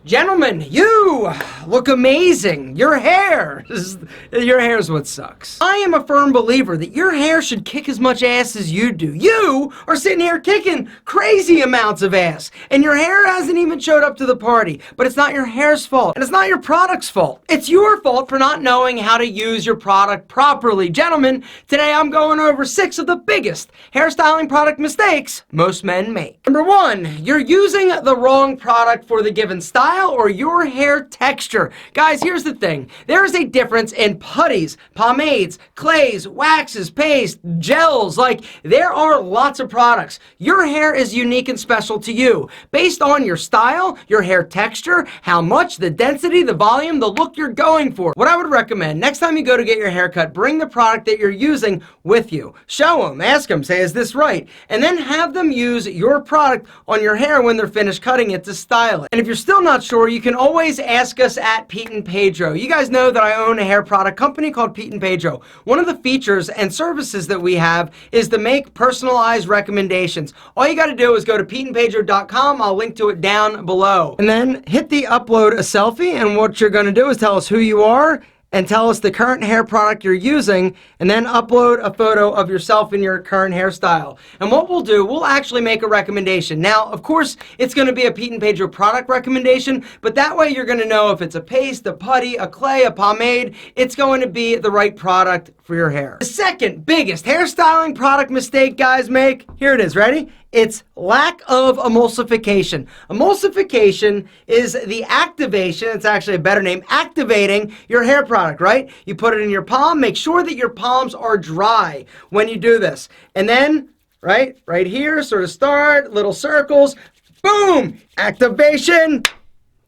Gentlemen, you look amazing. Your hair is what sucks. I am a firm believer that your hair should kick as much ass as you do. You are sitting here kicking crazy amounts of ass, and your hair hasn't even showed up to the party. But it's not your hair's fault, and it's not your product's fault. It's your fault for not knowing how to use your product properly. Gentlemen, today I'm going over 6 of the biggest hairstyling product mistakes most men make. Number 1, you're using the wrong product for the given style or your hair texture. Guys, here's the thing. There is a difference in putties, pomades, clays, waxes, paste, gels. Like, there are lots of products. Your hair is unique and special to you based on your style, your hair texture, how much, the density, the volume, the look you're going for. What I would recommend, next time you go to get your hair cut, bring the product that you're using with you. Show them, ask them, say, is this right? And then have them use your product on your hair when they're finished cutting it to style it. And if you're still not sure, you can always ask us at P&P Pedro. You guys know that I own a hair product company called P&P Pedro. One of the features and services that we have is to make personalized recommendations. All you got to do is go to pndpedro.com. I'll link to it down below. And then hit the upload a selfie, and what you're going to do is tell us who you are and tell us the current hair product you're using, and then upload a photo of yourself in your current hairstyle. And what we'll do, we'll actually make a recommendation. Now, of course, it's going to be a P&P Pedro product recommendation, but that way you're going to know if it's a paste, a putty, a clay, a pomade, it's going to be the right product for your hair. The second biggest hairstyling product mistake guys make, here it is, ready? It's lack of emulsification. Emulsification is the activation, it's actually a better name, activating your hair product, right? You put it in your palm, make sure that your palms are dry when you do this. And then, right here, sort of start, little circles, boom, activation.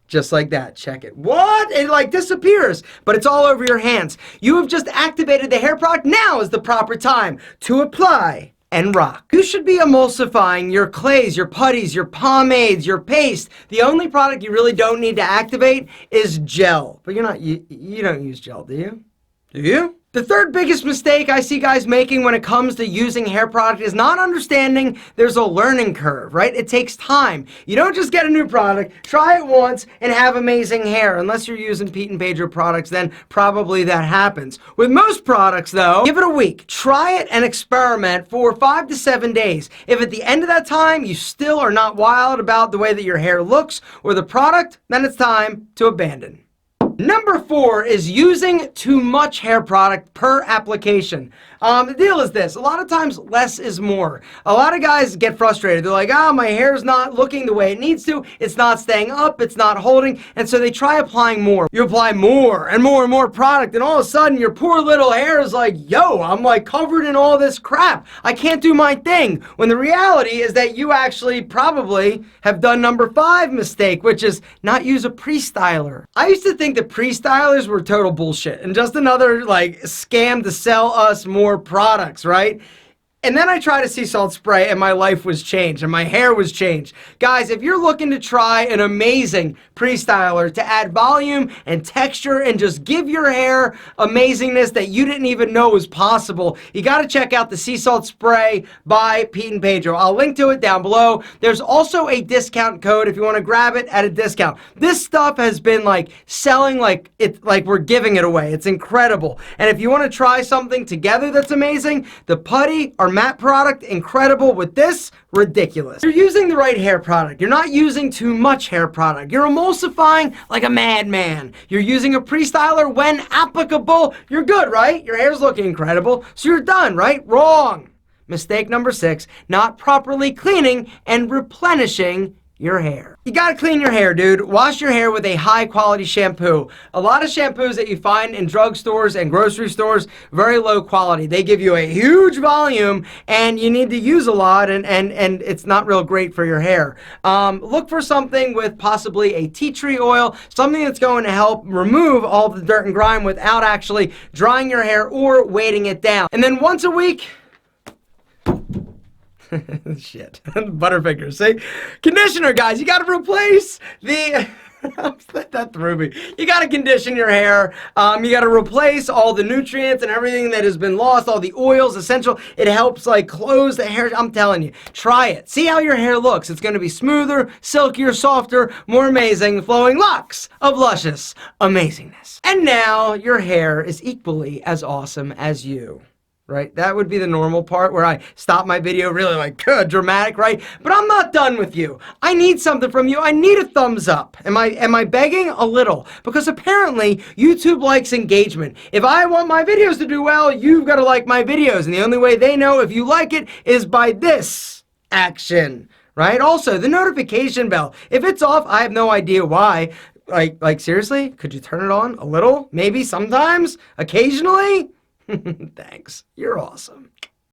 Just like that, check it. What? It like disappears, but it's all over your hands. You have just activated the hair product. Now is the proper time to apply and rock. You should be emulsifying your clays, your putties, your pomades, your paste. The only product you really don't need to activate is gel. But you don't use gel, do you? Do you? The third biggest mistake I see guys making when it comes to using hair product is not understanding there's a learning curve, right? It takes time. You don't just get a new product, try it once, and have amazing hair. Unless you're using P&P Pedro products, then probably that happens. With most products, though, give it a week. Try it and experiment for 5 to 7 days. If at the end of that time you still are not wild about the way that your hair looks or the product, then it's time to abandon. Number 4 is using too much hair product per application. The deal is this, a lot of times less is more. A lot of guys get frustrated. They're like, my hair's not looking the way it needs to. It's not staying up. It's not holding. And so they try applying more. You apply more and more and more product, and all of a sudden your poor little hair is like, yo, I'm like covered in all this crap. I can't do my thing. When the reality is that you actually probably have done number 5 mistake, which is not use a prestyler. I used to think that prestylers were total bullshit and just another like scam to sell us more products, right? And then I tried a sea salt spray and my life was changed and my hair was changed. Guys, if you're looking to try an amazing prestyler to add volume and texture and just give your hair amazingness that you didn't even know was possible, you got to check out the sea salt spray by P&P Pedro. I'll link to it down below. There's also a discount code if you want to grab it at a discount. This stuff has been like selling like we're giving it away. It's incredible. And if you want to try something together that's amazing, the putty or matte product, incredible. With this, ridiculous. You're using the right hair product. You're not using too much hair product. You're emulsifying like a madman. You're using a prestyler when applicable. You're good, right? Your hair's looking incredible, so you're done, right? Wrong. Mistake number 6, not properly cleaning and replenishing your hair. You gotta clean your hair, dude. Wash your hair with a high quality shampoo. A lot of shampoos that you find in drugstores and grocery stores, very low quality. They give you a huge volume and you need to use a lot and it's not real great for your hair. Look for something with possibly a tea tree oil, something that's going to help remove all the dirt and grime without actually drying your hair or weighting it down. And then once a week, shit. Butterfingers, see? Conditioner, guys, you gotta replace the That threw me. You got to condition your hair. You got to replace all the nutrients and everything that has been lost, all the oils, essential. It helps like close the hair. I'm telling you, try it. See how your hair looks. It's going to be smoother, silkier, softer, more amazing, flowing locks of luscious amazingness. And now your hair is equally as awesome as you. Right? That would be the normal part where I stop my video really like dramatic, right? But I'm not done with you. I need something from you. I need a thumbs up. Am I begging? A little. Because apparently YouTube likes engagement. If I want my videos to do well, you've got to like my videos. And the only way they know if you like it is by this action, right? Also, the notification bell. If it's off, I have no idea why. Like seriously? Could you turn it on a little? Maybe sometimes? Occasionally? Thanks. You're awesome.